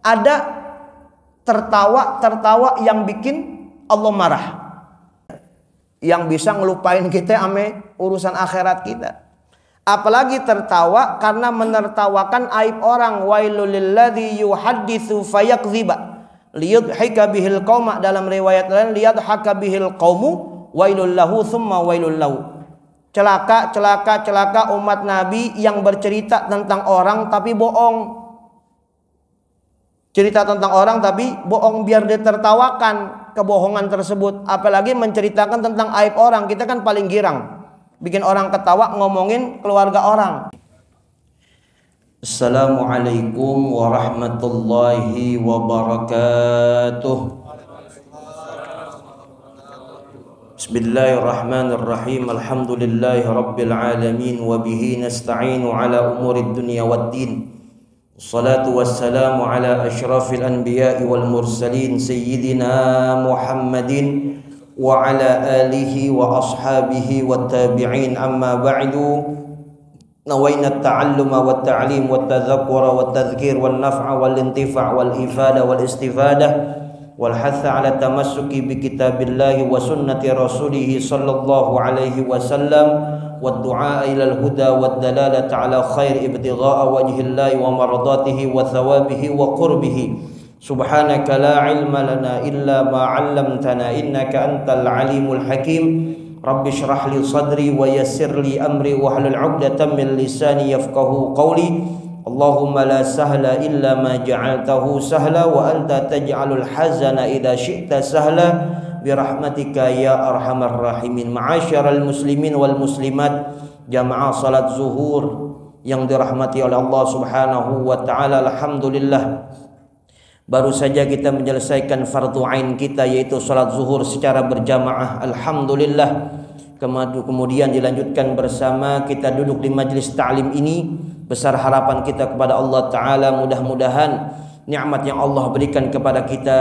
Ada tertawa yang bikin Allah marah, yang bisa ngelupain kita ame urusan akhirat kita. Apalagi tertawa karena menertawakan aib orang. Wailul lilladzi yuhadditsu fayakdziba liyadhhaka bihil qauma. Dalam riwayat lain liyadhhaka bihil qaumu wailul lahu tsumma wailul lahu. Celaka, celaka, celaka umat Nabi yang bercerita tentang orang tapi bohong. Cerita tentang orang tapi bohong biar ditertawakan kebohongan tersebut. Apalagi menceritakan tentang aib orang. Kita kan paling girang bikin orang ketawa ngomongin keluarga orang. Assalamualaikum warahmatullahi wabarakatuh. Bismillahirrahmanirrahim. Alhamdulillahi rabbil alamin. Wabihi nasta'inu ala umurid dunya waddin. Assalatu wassalamu ala ashrafil anbiya'i wal mursalin Sayyidina Muhammadin wa ala alihi wa ashabihi wa tabi'in. Amma ba'du. Nawayna at-ta'alluma wa at-ta'lim wa at-tadhakkura wa at-tadhkir wal naf'a wal intifa' wal ifada wal istifadah wal hatha ala tamassuki bi kitabillahi wa sunnati rasulih sallallahu alaihi wasallam wa du'a ila al-huda wa ad-dalalata ala khair ibtigha'a wajhillahi wa mardatihi wa thawabihi wa qurbihi. Subhanaka la ilma lana illa ma 'allamtana innaka antal alimul hakim. Rabbi shrah li sadri wa yassir li amri wa hlul 'uqdatam min lisani yafqahu qawli. Allahumma la sahla illa ma ja'altahu sahla wa anta taj'alul hazana idza syi'ta sahla bi rahmatika ya arhamar rahimin. Ma'asyiral muslimin wal muslimat, jamaah salat zuhur yang dirahmati oleh Allah Subhanahu wa taala. Alhamdulillah, baru saja kita menyelesaikan fardu ain kita, yaitu salat zuhur secara berjamaah. Alhamdulillah. Kemudian dilanjutkan bersama, kita duduk di majlis ta'lim ini. Besar harapan kita kepada Allah Ta'ala, mudah-mudahan nikmat yang Allah berikan kepada kita,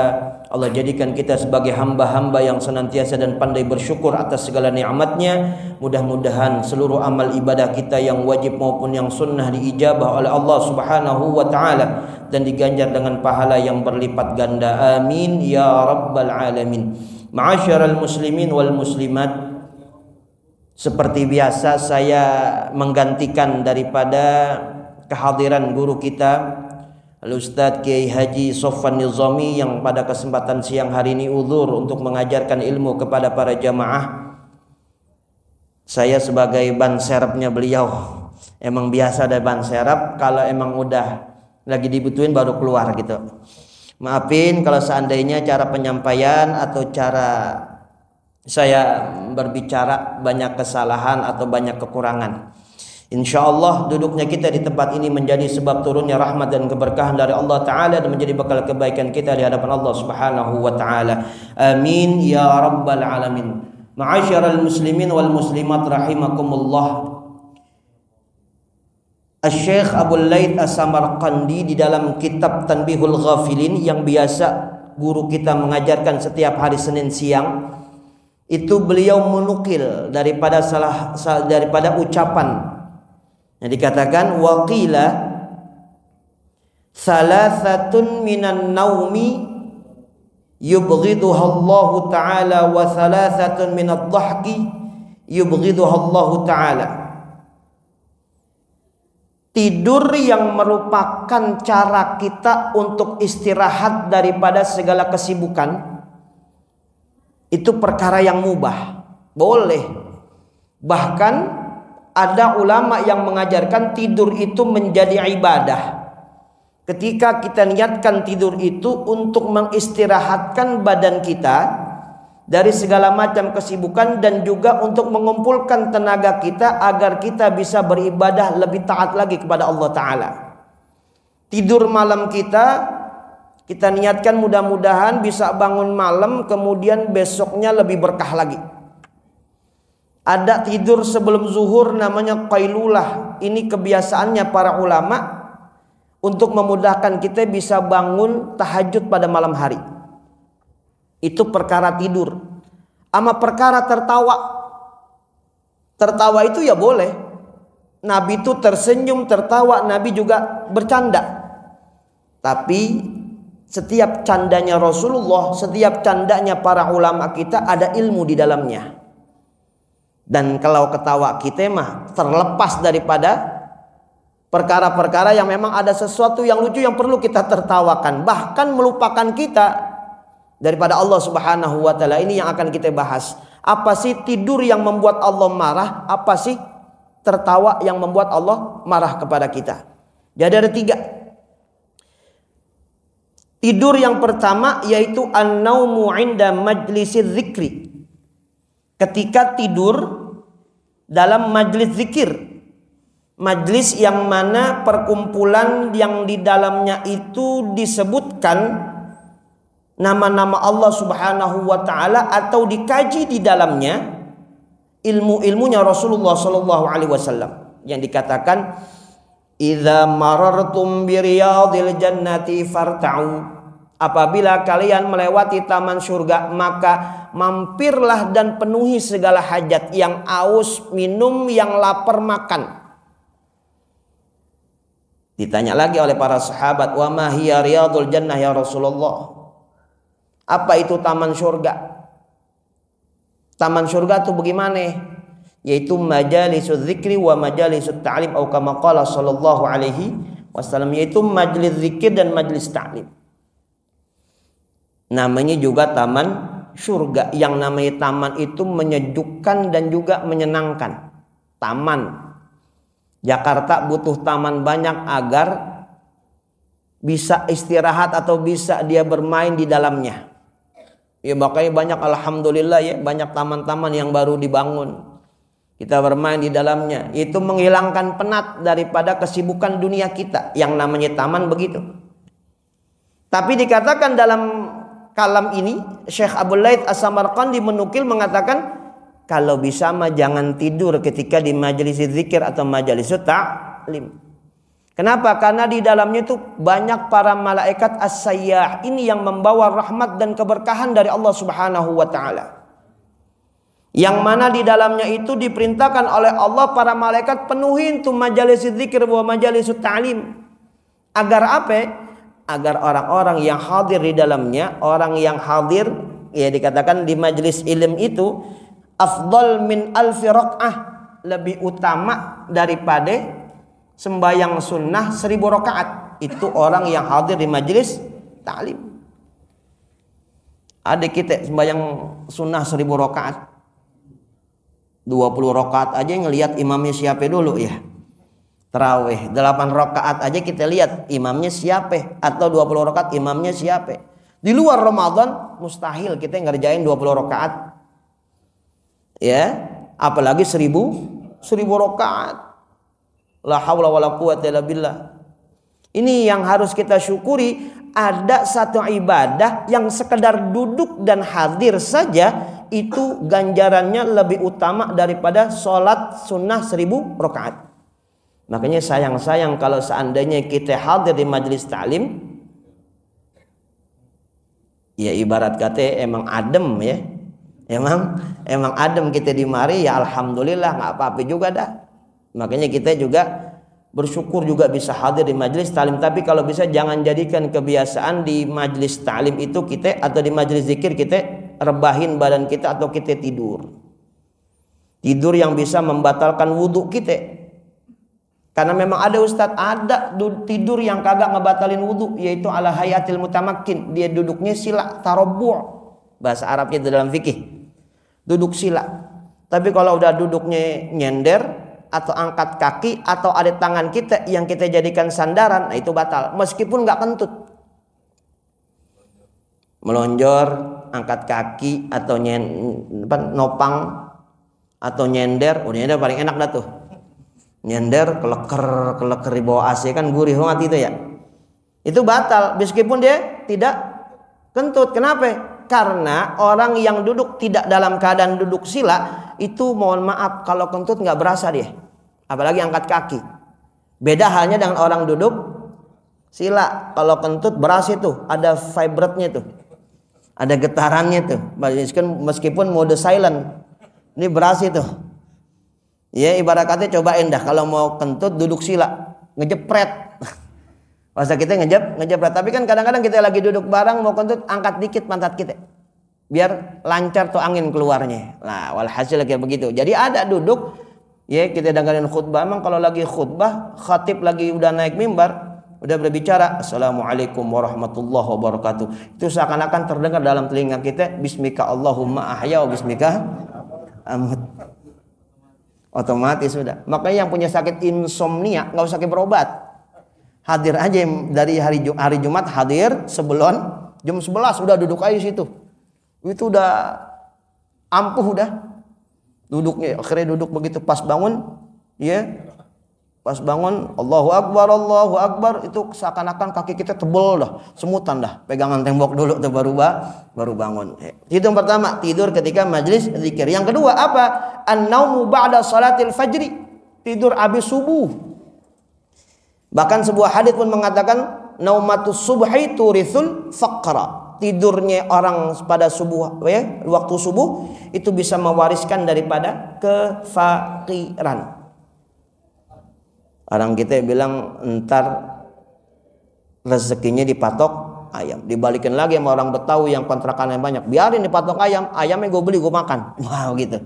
Allah jadikan kita sebagai hamba-hamba yang senantiasa dan pandai bersyukur atas segala nikmatnya. Mudah-mudahan seluruh amal ibadah kita yang wajib maupun yang sunnah diijabah oleh Allah Subhanahu wa Ta'ala dan diganjar dengan pahala yang berlipat ganda. Amin ya rabbal alamin. Ma'asyiral muslimin wal muslimat, seperti biasa saya menggantikan daripada kehadiran guru kita Al-Ustadz Kiai Haji Sofwan Nizami yang pada kesempatan siang hari ini uzur untuk mengajarkan ilmu kepada para jamaah. Saya sebagai ban serepnya beliau, emang biasa ada ban serep, kalau emang udah lagi dibutuhin baru keluar gitu. Maafin kalau seandainya cara penyampaian atau cara saya berbicara banyak kesalahan atau banyak kekurangan. Insya Allah duduknya kita di tempat ini menjadi sebab turunnya rahmat dan keberkahan dari Allah Ta'ala dan menjadi bekal kebaikan kita di hadapan Allah Subhanahu wa Ta'ala. Amin ya rabbal alamin. Ma'asyiral muslimin wal muslimat rahimakumullah. Asy-Syaikh Abul Laith As-Samarqandi di dalam kitab Tanbihul Ghafilin yang biasa guru kita mengajarkan setiap hari Senin siang, itu beliau menukil daripada ucapan yang dikatakan waqila salasatun minan naumi yubghiduha Allah Ta'ala wa salasatun minad dhahki yubghiduha Allah Ta'ala. Tidur yang merupakan cara kita untuk istirahat daripada segala kesibukan, itu perkara yang mubah, boleh. Bahkan ada ulama yang mengajarkan tidur itu menjadi ibadah. Ketika kita niatkan tidur itu untuk mengistirahatkan badan kita dari segala macam kesibukan dan juga untuk mengumpulkan tenaga kita agar kita bisa beribadah lebih taat lagi kepada Allah Ta'ala. Tidur malam kita niatkan mudah-mudahan bisa bangun malam, kemudian besoknya lebih berkah lagi. Ada tidur sebelum zuhur namanya qailulah. Ini kebiasaannya para ulama untuk memudahkan kita bisa bangun tahajud pada malam hari. Itu perkara tidur. Ama perkara tertawa itu ya boleh. Nabi itu tersenyum, tertawa, Nabi juga bercanda. Tapi setiap candanya Rasulullah, setiap candanya para ulama kita ada ilmu di dalamnya. Dan kalau ketawa kita mah terlepas daripada perkara-perkara yang memang ada sesuatu yang lucu yang perlu kita tertawakan, bahkan melupakan kita daripada Allah Subhanahu wa taala. Ini yang akan kita bahas. Apa sih tidur yang membuat Allah marah? Apa sih tertawa yang membuat Allah marah kepada kita? Jadi ada 3. Tidur yang pertama yaitu an-naumu 'inda majlisiz zikri. Ketika tidur dalam majlis zikir, majlis yang mana perkumpulan yang di dalamnya itu disebutkan nama-nama Allah Subhanahu wa taala atau dikaji di dalamnya ilmu-ilmunya Rasulullah sallallahu alaihi wasallam, yang dikatakan idza marartum bi riyadil jannati farta'u. Apabila kalian melewati taman surga, maka mampirlah dan penuhi segala hajat. Yang aus minum, yang lapar makan. Ditanya lagi oleh para sahabat, wa ma hiya riyadul jannah ya Rasulullah? Apa itu taman surga? Taman surga itu bagaimana? Yaitu majalisuz zikri wa majalisut ta'lim, atau kama qala sallallahu alaihi wasallam, yaitu majlis zikir dan majlis ta'lim. Namanya juga taman surga. Yang namanya taman itu menyejukkan dan juga menyenangkan. Taman. Jakarta butuh taman banyak agar bisa istirahat atau bisa dia bermain di dalamnya. Ya makanya banyak, alhamdulillah ya, banyak taman-taman yang baru dibangun. Kita bermain di dalamnya. Itu menghilangkan penat daripada kesibukan dunia kita. Yang namanya taman begitu. Tapi dikatakan dalam kalam ini, Syekh Abul Laith As-Samarqandi menukil mengatakan, kalau bisa mah jangan tidur ketika di majelis zikir atau majelis ta'lim. Kenapa? Karena di dalamnya itu banyak para malaikat as-sayyah. Ini yang membawa rahmat dan keberkahan dari Allah Subhanahu wa taala. Yang mana di dalamnya itu diperintahkan oleh Allah para malaikat penuhi untuk majelis zikir wa majelis ta'lim. Agar apa? Agar orang-orang yang hadir di dalamnya, orang yang hadir ya dikatakan di majlis ilm itu afdal min alfi rakaah, lebih utama daripada sembahyang sunnah 1000 rakaat. Itu orang yang hadir di majlis ta'lim. Ada kita sembahyang sunnah 1000 rakaat, 20 rakaat aja ngelihat imamnya siapa dulu ya. Tarawih 8 rakaat aja kita lihat imamnya siapa, atau 20 rakaat imamnya siapa. Di luar Ramadan mustahil kita ngerjain 20 rakaat. Ya, apalagi 1000 rakaat. La haula wala quwwata illa billah. Ini yang harus kita syukuri, ada satu ibadah yang sekedar duduk dan hadir saja itu ganjarannya lebih utama daripada sholat sunnah 1000 rakaat. Makanya sayang kalau seandainya kita hadir di majelis ta'lim, ya ibarat kata emang adem ya, emang adem kita di mari ya, alhamdulillah nggak apa-apa juga dah. Makanya kita juga bersyukur juga bisa hadir di majelis ta'lim. Tapi kalau bisa jangan jadikan kebiasaan di majelis ta'lim itu kita, atau di majelis zikir kita rebahin badan kita atau kita tidur yang bisa membatalkan wudhu kita. Karena memang ada ustadz, ada tidur yang kagak ngebatalin wudhu, yaitu ala hayatil mutamakkin. Dia duduknya sila tarabbu', bahasa Arabnya dalam fikih, duduk sila. Tapi kalau udah duduknya nyender atau angkat kaki, atau ada tangan kita yang kita jadikan sandaran, nah itu batal meskipun nggak kentut. Melonjor, angkat kaki, atau nopang atau nyender, nyender paling enak dah tuh. Nyender keleker di bawah AC kan gurih banget itu ya. Itu batal meskipun dia tidak kentut. Kenapa? Karena orang yang duduk tidak dalam keadaan duduk sila itu, mohon maaf, kalau kentut nggak berasa dia. Apalagi angkat kaki. Beda halnya dengan orang duduk sila. Kalau kentut berasa tuh, ada vibratnya tuh, ada getarannya tuh. Meskipun mode silent, ini berasa tuh. Ya ibarat kata cobain dah kalau mau kentut duduk sila, ngejepret. Masa kita ngejab, tapi kan kadang-kadang kita lagi duduk bareng mau kentut, angkat dikit pantat kita. Biar lancar tuh angin keluarnya. Nah, walhasil kayak begitu. Jadi ada duduk, ya kita dengerin khutbah. Emang kalau lagi khutbah, khatib lagi udah naik mimbar, udah berbicara, Assalamualaikum warahmatullahi wabarakatuh. Itu seakan-akan terdengar dalam telinga kita, Bismika Allahumma ahya wa bismika amut. Otomatis sudah. Makanya yang punya sakit insomnia nggak usah berobat. Hadir aja dari hari Jumat, hadir sebelum jam 11 udah duduk aja situ. Itu udah ampuh udah. Duduknya akhirnya duduk begitu pas bangun, ya. Pas bangun Allahu Akbar itu seakan-akan kaki kita tebel dah, semutan dah. Pegangan tembok dulu tuh baru bangun. Itu yang pertama, tidur ketika majlis zikir. Yang kedua apa? An-naumu ba'da salatil fajri. Tidur habis subuh. Bahkan sebuah hadits pun mengatakan naumatus subhi turithul faqra. Tidurnya orang pada subuh, ya, waktu subuh itu bisa mewariskan daripada kefakiran. Orang kita bilang ntar rezekinya dipatok ayam, dibalikin lagi sama orang Betawi yang kontrakannya banyak, biarin dipatok ayam, ayamnya gue beli gue makan. Wow gitu.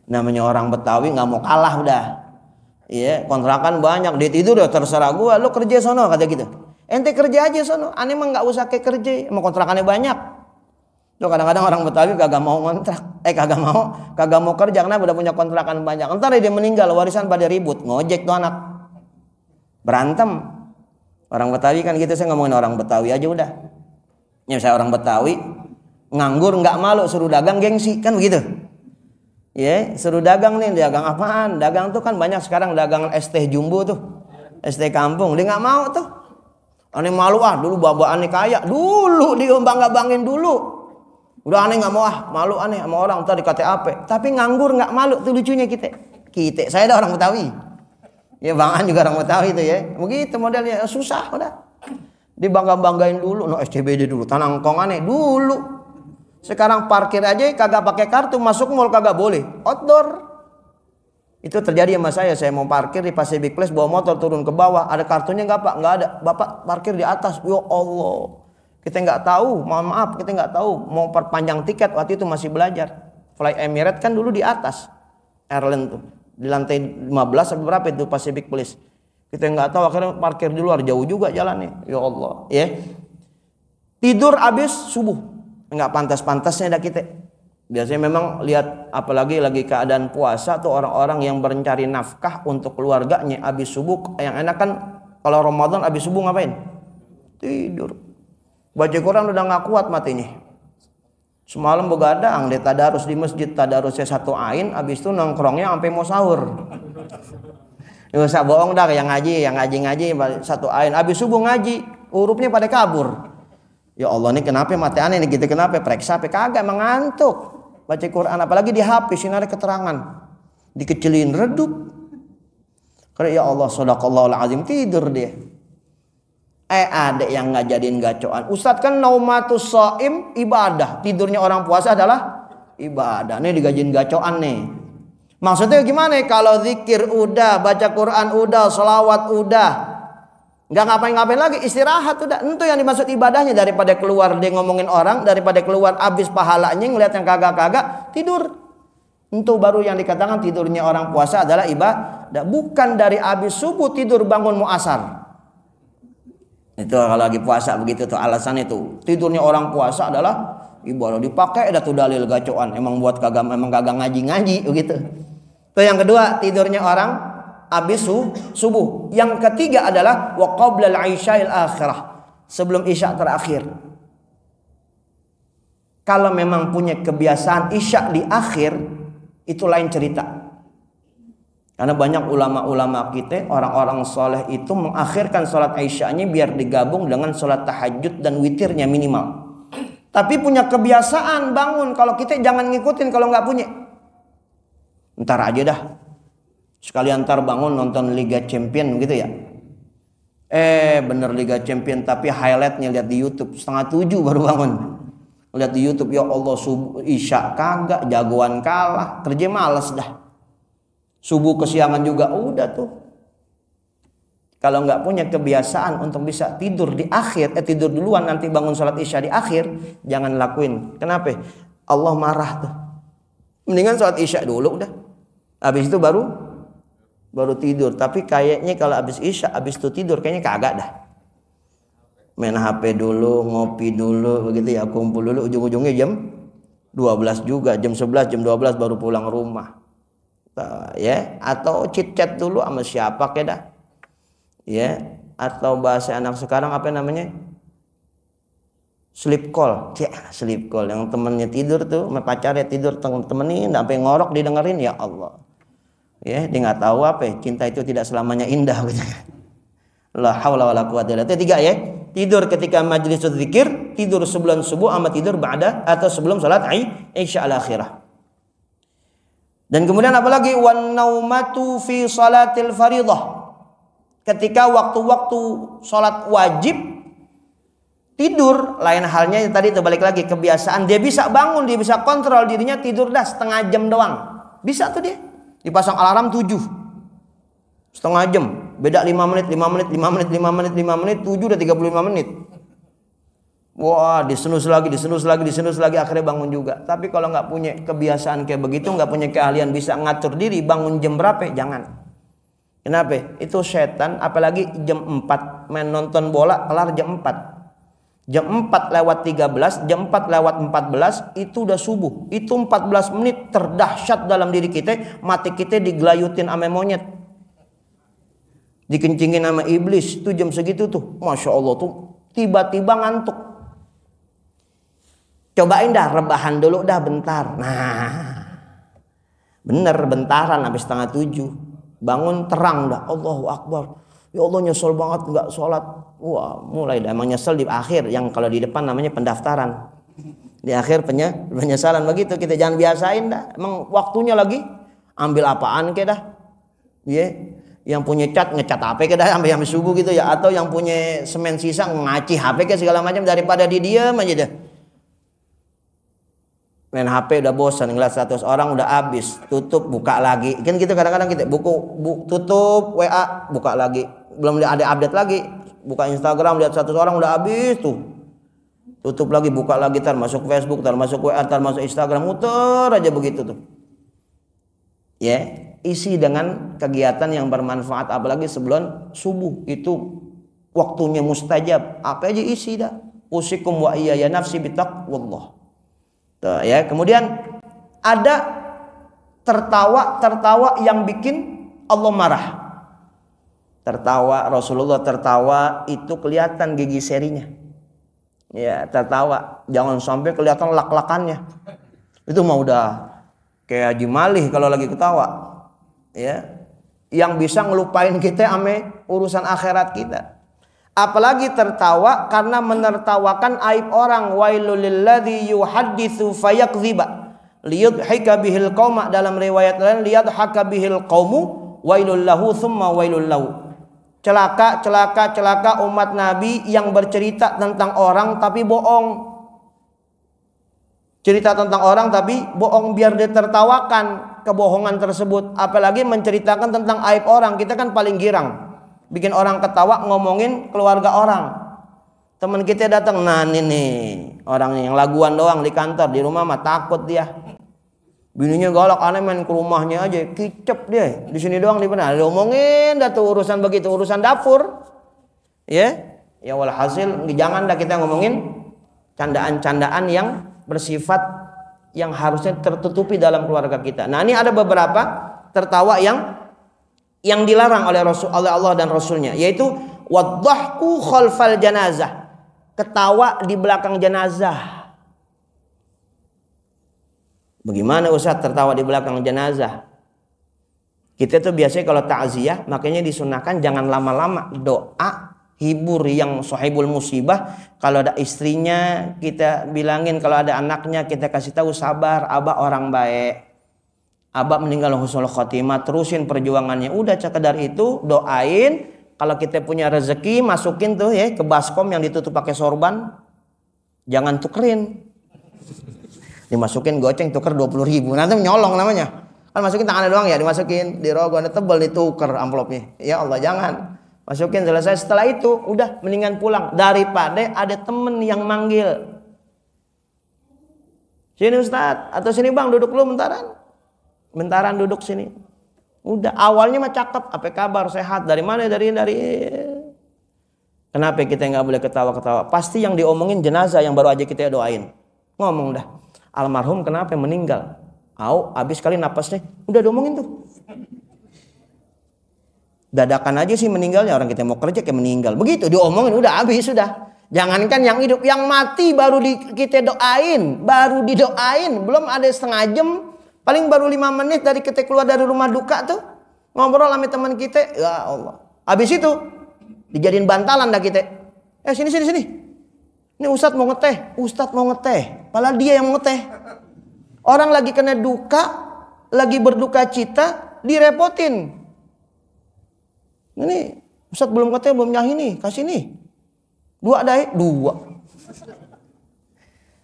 Namanya orang Betawi nggak mau kalah udah. Iya, kontrakan banyak, dia tidur ya terserah gua, lu kerja sono kata gitu. Ente kerja aja sono, aneh mah nggak usah kayak kerja, emang kontrakannya banyak. Tuh kadang-kadang orang Betawi kagak mau ngontrak, kagak mau kerja karena udah punya kontrakan banyak. Entar dia meninggal, warisan pada ribut, ngojek tuh anak, berantem. Orang Betawi kan gitu, saya ngomongin orang Betawi aja udah. Ya saya orang Betawi, nganggur nggak malu, suruh dagang gengsi, kan begitu. Ya, suruh dagang nih, dagang apaan? Dagang tuh kan banyak sekarang dagang es teh jumbo tuh, es teh kampung. Dia nggak mau tuh. Aneh malu dulu bawa aneh kaya, dulu dia bangga-banggain dulu. Udah aneh nggak mau malu aneh sama orang tadi kata apa? Tapi nganggur nggak malu tuh lucunya kita. Saya ada orang Betawi. Ya Bang An juga orang Betawi itu ya. Begitu modelnya susah udah. Dibangga-banggain dulu, no SCBD dulu, tanangkong aneh dulu. Sekarang parkir aja kagak pakai kartu, masuk mall kagak boleh, outdoor. Itu terjadi sama saya mau parkir di Pacific Place, bawa motor turun ke bawah, ada kartunya nggak Pak? Nggak ada. Bapak parkir di atas. Ya Allah, kita nggak tahu, mohon maaf, kita nggak tahu mau perpanjang tiket waktu itu masih belajar. Fly Emirates kan dulu di atas, airline tuh di lantai 15 atau berapa itu Pacific Place. Kita nggak tahu, akhirnya parkir di luar, jauh juga jalannya. Ya Allah, ya. Tidur habis subuh. Nggak pantas-pantasnya dah kita. Biasanya memang lihat apalagi lagi keadaan puasa tuh orang-orang yang mencari nafkah untuk keluarganya habis subuh. Yang enak kan kalau Ramadan habis subuh ngapain? Tidur. Baca Quran udah nggak kuat matinya. Semalam begadang dia tadarus di masjid, tadarusnya 1 ain, habis itu nongkrongnya sampai mau sahur. Nggak usah bohong dah, yang ngaji 1 ain, habis subuh ngaji, hurufnya pada kabur. Ya Allah, ini kenapa mati aneh nih gitu, kenapa periksa kagak, emang ngantuk baca Quran, apalagi di HP sinar keterangan dikecilin redup. Karena ya Allah, shadaqallahul azim, tidur dia. Ada yang nggak jadiin gacoan. Ustadz kan naumatus shaim ibadah, tidurnya orang puasa adalah ibadah. Nih digajiin gacoan nih. Maksudnya gimana? Kalau zikir udah, baca Quran udah, sholawat udah, nggak ngapain-ngapain lagi, istirahat udah. Itu yang dimaksud ibadahnya, daripada keluar dia ngomongin orang, daripada keluar habis pahalanya ngeliat yang kagak-kagak, tidur. Itu baru yang dikatakan tidurnya orang puasa adalah ibadah. Bukan dari habis subuh tidur bangun mau asar. Itu kalau lagi puasa begitu tuh alasan itu. Tidurnya orang puasa adalah ibadah, dipakai ada tuh dalil gacoan. Emang buat kagak ngaji-ngaji begitu. Itu yang kedua, tidurnya orang habis subuh. Yang ketiga adalah wa qablal isya'il akhirah, sebelum isya terakhir. Kalau memang punya kebiasaan isya di akhir, itu lain cerita. Karena banyak ulama-ulama kita, orang-orang soleh itu mengakhirkan sholat isya'nya biar digabung dengan sholat tahajud dan witirnya minimal. Tapi punya kebiasaan bangun, kalau kita jangan ngikutin kalau nggak punya. Ntar aja dah. Sekalian ntar bangun nonton Liga Champion gitu ya. Bener Liga Champion, tapi highlightnya lihat di YouTube 6:30 baru bangun. Lihat di YouTube, ya Allah subuh isya kagak, jagoan kalah, kerja males dah. Subuh kesiangan juga udah tuh. Kalau nggak punya kebiasaan untuk bisa tidur di akhir, tidur duluan nanti bangun sholat isya di akhir, jangan lakuin. Kenapa? Allah marah tuh. Mendingan sholat isya dulu udah. Habis itu baru tidur. Tapi kayaknya kalau habis isya, habis itu tidur kayaknya kagak dah. Main HP dulu, ngopi dulu, begitu ya, kumpul dulu, ujung-ujungnya jam 12 juga, jam 11, jam 12 baru pulang rumah. Ya, atau chit-chat dulu sama siapa kayak dah. Ya, atau bahasa anak sekarang apa namanya? Sleep call. Ya, sleep call yang temennya tidur tuh, sama pacarnya tidur temenin sampai ngorok didengerin, ya Allah. Ya, dia nggak tahu apa ya, cinta itu tidak selamanya indah gitu. La haula wala quwwata illa billah. Itu 3 ya. Tidur ketika majelis zikir, tidur sebelum subuh sama tidur ba'da atau sebelum salat isya al-akhirah. Dan kemudian apalagi wan naumatu fi salatil fardhah. Ketika waktu-waktu sholat wajib tidur, lain halnya tadi itu balik lagi kebiasaan, dia bisa bangun, dia bisa kontrol dirinya tidur dah setengah jam doang, bisa tuh dia dipasang alarm 7 setengah jam, beda 5 menit 7 udah 35 menit. Wah, disenus lagi, akhirnya bangun juga. Tapi kalau nggak punya kebiasaan kayak begitu, nggak punya keahlian bisa ngatur diri bangun jam berapa, jangan. Kenapa? Itu setan, apalagi jam 4 main nonton bola kelar jam 4. Jam 4 lewat 13, jam 4 lewat 14 itu udah subuh. Itu 14 menit terdahsyat dalam diri kita, mati kita digelayutin sama monyet. Dikencingin sama iblis, itu jam segitu tuh. Masya Allah tuh tiba-tiba ngantuk. Cobain dah rebahan dulu dah bentar. Nah, bener bentaran sampai setengah 7. Bangun terang dah, Allahu Akbar. Ya Allah nyesel banget nggak sholat. Wah, mulai dah emang nyesel di akhir. Yang kalau di depan namanya pendaftaran. Di akhir penyesalan begitu. Kita jangan biasain dah. Emang waktunya lagi ambil apaan ke dah. Ya, yang punya cat ngecat HP ke dah sampai subuh gitu ya. Atau yang punya semen sisa ngaci HP ke segala macam, daripada di diam aja dah. Main HP udah bosan, ngeliat status orang udah habis, tutup buka lagi. Kan gitu kadang-kadang kita tutup WA, buka lagi. Belum ada update lagi. Buka Instagram, lihat status orang udah habis tuh. Tutup lagi, buka lagi, tar masuk Facebook, tar masuk WA, tar masuk Instagram, muter aja begitu tuh. Ya, isi dengan kegiatan yang bermanfaat, apalagi sebelum subuh itu waktunya mustajab. Apa aja isi dah. Usikum wa iyaya nafsi bitaqwallah. Tuh, ya, kemudian ada tertawa yang bikin Allah marah. Tertawa, Rasulullah tertawa itu kelihatan gigi serinya. Ya, tertawa, jangan sampai kelihatan lak-lakannya. Itu mah udah kayak Haji Malih kalau lagi ketawa. Ya, yang bisa ngelupain kita ame urusan akhirat kita. Apalagi tertawa karena menertawakan aib orang. Wailul lilladzi yuhadditsu fayakdziba liyudhika bihil qauma, dalam riwayat lain liyadhaka bihil qaumu wailul lahu tsumma wailul lahu. Celaka umat Nabi yang bercerita tentang orang tapi bohong. Cerita tentang orang tapi bohong biar ditertawakan kebohongan tersebut. Apalagi menceritakan tentang aib orang, kita kan paling girang. Bikin orang ketawa ngomongin keluarga orang. Teman kita datang, nah ini nih orangnya yang laguan doang di kantor, di rumah mah takut dia. Bininya galak, aneh main ke rumahnya aja, kicep dia. Di sini doang di mana? Diomongin dah tuh urusan begitu, urusan dapur. Ya, ya walhasil jangan dah kita ngomongin candaan-candaan yang bersifat yang harusnya tertutupi dalam keluarga kita. Nah, ini ada beberapa tertawa yang dilarang oleh Allah dan Rasulnya, yaitu wadhahku khalfal janazah, ketawa di belakang jenazah. Bagaimana Ustaz tertawa di belakang jenazah? Kita tuh biasanya kalau takziah makanya disunahkan jangan lama-lama, doa hibur yang sahibul musibah. Kalau ada istrinya kita bilangin, kalau ada anaknya kita kasih tahu sabar, abah orang baik. Abah meninggal husnul khotimah, terusin perjuangannya. Udah sekedar itu, doain. Kalau kita punya rezeki, masukin tuh ya ke baskom yang ditutup pakai sorban. Jangan tukerin. Dimasukin goceng, tuker 20.000. Nanti nyolong namanya. Kan masukin tangannya doang ya, dimasukin di rogo, tebel, dituker amplopnya. Ya Allah, jangan. Masukin selesai. Setelah itu udah mendingan pulang daripada ada temen yang manggil. Sini Ustaz, atau sini Bang, duduk dulu bentaran. Bentaran duduk sini. Udah awalnya mah cakep, apa kabar, sehat, dari mana, dari. Kenapa kita nggak boleh ketawa-ketawa? Pasti yang diomongin jenazah yang baru aja kita doain. Ngomong dah, almarhum kenapa meninggal? Habis kali napasnya, udah diomongin tuh. Dadakan aja sih meninggalnya, orang kita mau kerja kayak meninggal. Begitu diomongin udah habis sudah. Jangankan yang hidup, yang mati baru kita doain, baru didoain, belum ada setengah jam, paling baru 5 menit dari kita keluar dari rumah duka tuh ngobrol sama teman kita, ya Allah. Habis itu dijadiin bantalan dah kita. Sini. Ini Ustadz mau ngeteh, padahal dia yang mau ngeteh. Orang lagi kena duka, lagi berduka cita, direpotin. Ini Ustadz belum ngeteh, belum nyahi nih, kasih nih. 2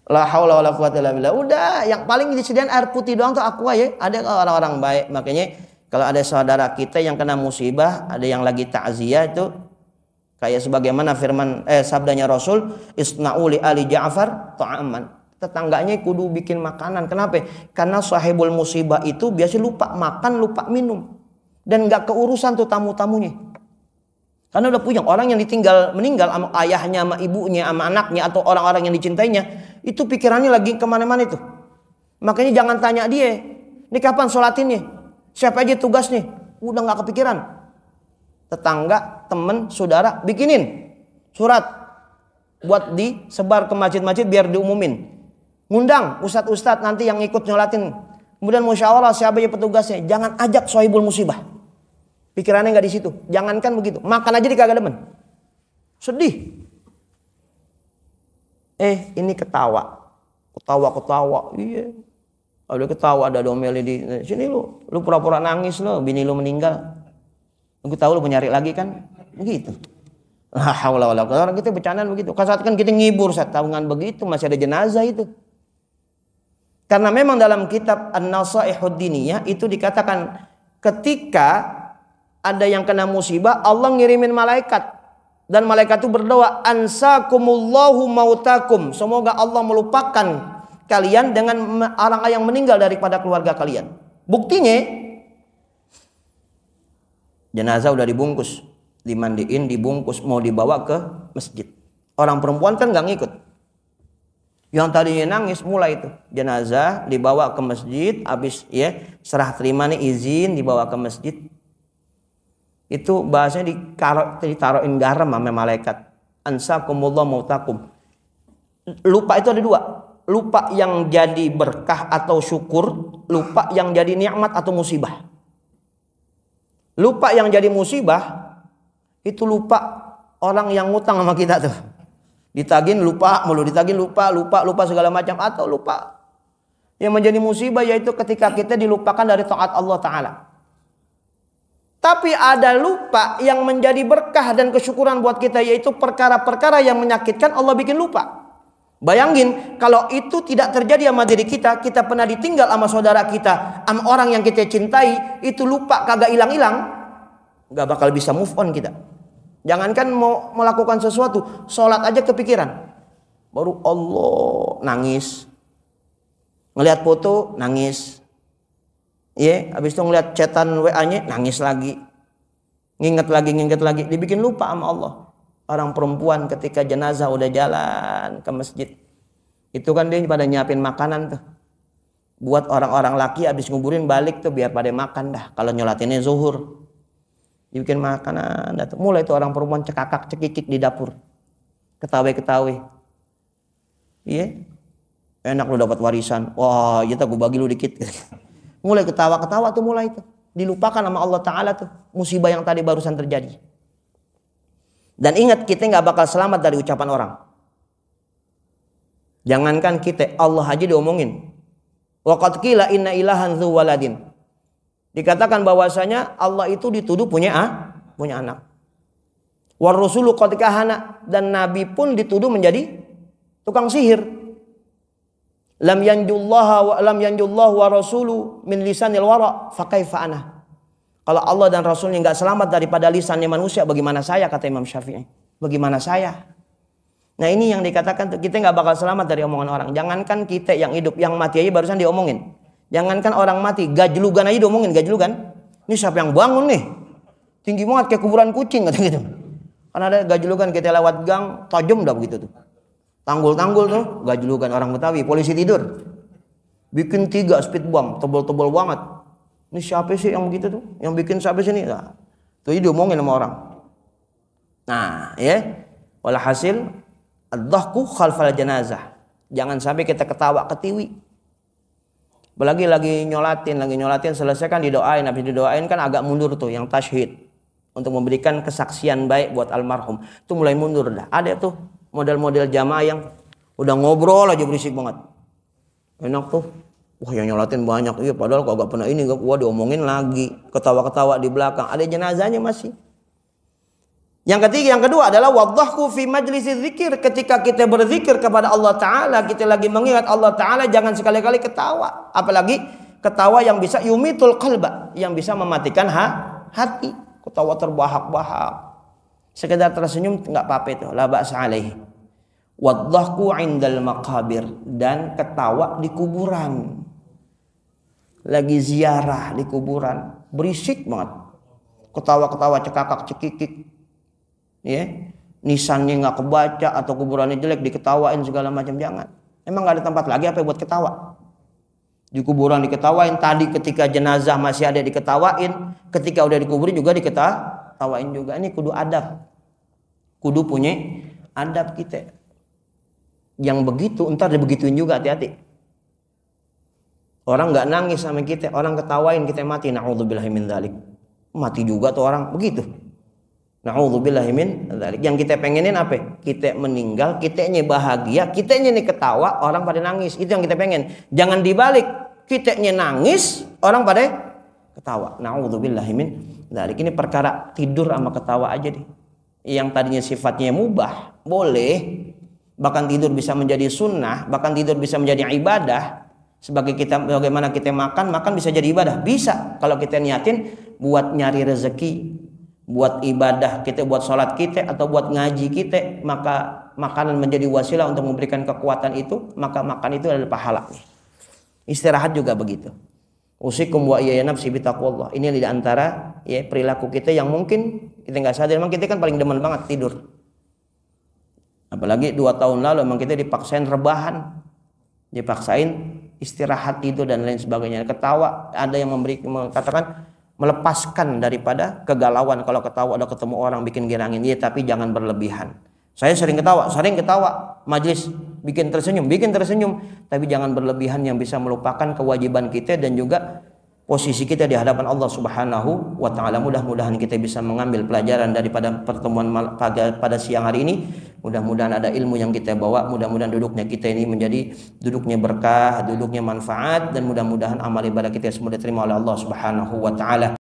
La haula wala quwata illa billah. Udah, yang paling disediain air putih doang tuh aqua ya. Ada orang-orang baik. Makanya kalau ada saudara kita yang kena musibah, ada yang lagi takziah itu kayak sebagaimana firman sabdanya Rasul, isna'u li ali Ja'far ta'aman. Tetangganya kudu bikin makanan. Kenapa? Karena sahibul musibah itu biasa lupa makan, lupa minum. Dan enggak keurusan tuh tamu-tamunya. Karena udah punya orang yang meninggal sama ayahnya, sama ibunya, sama anaknya, atau orang-orang yang dicintainya, itu pikirannya lagi kemana-mana itu. Makanya jangan tanya dia, ini kapan sholatinnya? Siapa aja tugasnya? Udah nggak kepikiran. Tetangga, temen, saudara, bikinin surat buat disebar ke masjid-masjid biar diumumin. Ngundang ustadz-ustadz nanti yang ikut nyolatin. Kemudian musyawarah siapa aja petugasnya. Jangan ajak sohibul musibah. Pikirannya nggak di situ. Jangankan begitu, makan aja di kagak demen. Sedih. Ini ketawa. Iya. Ada ketawa, ada domeli di sini lu pura-pura nangis lo, bini lu meninggal. Aku tahu lu menyari lagi kan? Begitu. La haula wala quwwata. Orang kita bercandaan begitu. Kan kita ngibur saat tahunan begitu, masih ada jenazah itu. Karena memang dalam kitab An-Nasaihud Diniyah itu dikatakan ketika ada yang kena musibah, Allah ngirimin malaikat. Dan malaikat itu berdoa, ansakumullahu mautakum. Semoga Allah melupakan kalian dengan orang yang meninggal daripada keluarga kalian. Buktinya, jenazah udah dibungkus. Dimandiin, dibungkus, mau dibawa ke masjid. Orang perempuan kan gak ngikut. Yang tadinya nangis mulai itu. Jenazah dibawa ke masjid, habis ya serah terima nih izin dibawa ke masjid. Itu bahasanya ditaruhin garam sama malaikat. Ansakumullah mautakum. Lupa itu ada 2. Lupa yang jadi berkah atau syukur, lupa yang jadi nikmat atau musibah. Lupa yang jadi musibah itu lupa orang yang ngutang sama kita tuh. Ditagih lupa mulu, ditagih lupa segala macam, atau lupa. Yang menjadi musibah yaitu ketika kita dilupakan dari taat Allah Ta'ala. Tapi ada lupa yang menjadi berkah dan kesyukuran buat kita, yaitu perkara-perkara yang menyakitkan Allah bikin lupa. Bayangin kalau itu tidak terjadi sama diri kita, kita pernah ditinggal sama saudara kita, sama orang yang kita cintai, itu lupa kagak hilang-hilang, gak bakal bisa move on kita. Jangankan mau melakukan sesuatu, sholat aja kepikiran. Baru Allah nangis. Ngelihat foto nangis. Habis itu ngeliat chatan WA-nya nangis lagi. Nginget lagi, dibikin lupa sama Allah. Orang perempuan ketika jenazah udah jalan ke masjid, itu kan dia pada nyiapin makanan tuh. Buat orang-orang laki habis nguburin balik tuh biar pada makan dah. Kalau nyolatinnya zuhur, dibikin makanan dah tuh. Mulai tuh orang perempuan cekakak cekikik di dapur. Ketawa-ketawa. Enak lu dapat warisan. Wah, iya tak gue bagi lu dikit. Mulai ketawa-ketawa tuh mulai tuh. Dilupakan sama Allah Ta'ala tuh. Musibah yang tadi barusan terjadi. Dan ingat, kita gak bakal selamat dari ucapan orang. Jangankan kita, Allah aja diomongin. Wa qad qila inna ilahan dzu waladin. Dikatakan bahwasanya Allah itu dituduh punya anak. War rusulu qad kahana, dan nabi pun dituduh menjadi tukang sihir. Lam yanjullahu wa rasulu min lisanil wara fa kaifa ana. Kalau Allah dan Rasulnya nggak selamat daripada lisannya manusia, bagaimana saya, kata Imam Syafi'i? Bagaimana saya? Nah ini yang dikatakan, kita nggak bakal selamat dari omongan orang. Jangankan kita yang hidup, yang mati aja barusan diomongin. Jangankan orang mati, gajlugan aja diomongin, gajlugan. Ini siapa yang bangun nih? Tinggi banget kayak kuburan kucing, kata gitu. Karena ada gajlugan, kita lewat gang, tajam dah begitu tuh. Tanggul-tanggul tuh, gajlugan orang Betawi, polisi tidur. Bikin 3 speed bomb, tebal-tebal banget. Ini siapa sih yang begitu tuh? Yang bikin siapa sih ini? Nah, tuh diomongin sama orang. Nah, ya. Walhasil ad-dhahku khalfal janazah. Jangan sampai kita ketawa ketiwi. Apalagi lagi nyolatin, selesai kan didoain. Habis didoain kan agak mundur tuh yang tasyhid. Untuk memberikan kesaksian baik buat almarhum. Itu mulai mundur dah. Ada tuh model-model jamaah yang udah ngobrol aja berisik banget. Enak tuh. Wah yang nyolatin banyak. Iya padahal kagak pernah ini. Wah diomongin lagi. Ketawa-ketawa di belakang. Ada jenazahnya masih. Yang ketiga, yang kedua adalah wadhahku fi majlisi dzikir. Ketika kita berzikir kepada Allah Ta'ala, kita lagi mengingat Allah Ta'ala, jangan sekali-kali ketawa. Apalagi ketawa yang bisa yumitul qalba, yang bisa mematikan hati. Ketawa terbahak-bahak. Sekedar tersenyum nggak apa-apa itu. La ba'sa alaihi. Wadhahku indal maqabir. Dan ketawa di kuburan. Lagi ziarah di kuburan. Berisik banget. Ketawa-ketawa cekakak-cekikik. Ya, nisannya nggak kebaca atau kuburannya jelek diketawain segala macam, jangan. Emang nggak ada tempat lagi apa buat ketawa? Di kuburan diketawain, tadi ketika jenazah masih ada diketawain, ketika udah dikubur juga diketawain juga. Ini kudu adab, kudu punya adab kita. Yang begitu ntar dibegituin juga, hati-hati. Orang nggak nangis sama kita, orang ketawain kita mati, na'udzubillahi min dzalik. Mati juga tuh orang begitu. Na'udzubillahi min dzalik. Yang kita pengenin apa? Kita meninggal, kitanya bahagia, kitanya nih ketawa, orang pada nangis. Itu yang kita pengen. Jangan dibalik. Kitanya nangis, orang pada ketawa. Na'udzubillahi min dzalik. Ini perkara tidur sama ketawa aja deh. Yang tadinya sifatnya mubah, boleh. Bahkan tidur bisa menjadi sunnah, bahkan tidur bisa menjadi ibadah. Sebagai kita, bagaimana kita makan bisa jadi ibadah. Bisa kalau kita niatin buat nyari rezeki, buat ibadah kita, buat sholat kita, atau buat ngaji kita, maka makanan menjadi wasilah untuk memberikan kekuatan itu, maka makan itu adalah pahala. Istirahat juga begitu. Usikum wa iyaya nafsi bitaqwallah. Ini di antara ya perilaku kita yang mungkin kita nggak sadar. Memang kita kan paling demen banget tidur. Apalagi 2 tahun lalu memang kita dipaksain rebahan, dipaksain istirahat tidur dan lain sebagainya. Ketawa, ada yang mengatakan melepaskan daripada kegalauan kalau ketawa ada ketemu orang bikin girangin. Iya, tapi jangan berlebihan. Saya sering ketawa, majelis bikin tersenyum, tapi jangan berlebihan yang bisa melupakan kewajiban kita dan juga posisi kita di hadapan Allah Subhanahu wa taala. Mudah-mudahan kita bisa mengambil pelajaran daripada pertemuan pada siang hari ini. Mudah-mudahan ada ilmu yang kita bawa, mudah-mudahan duduknya kita ini menjadi duduknya berkah, duduknya manfaat, dan mudah-mudahan amal ibadah kita semua diterima oleh Allah Subhanahu wa taala.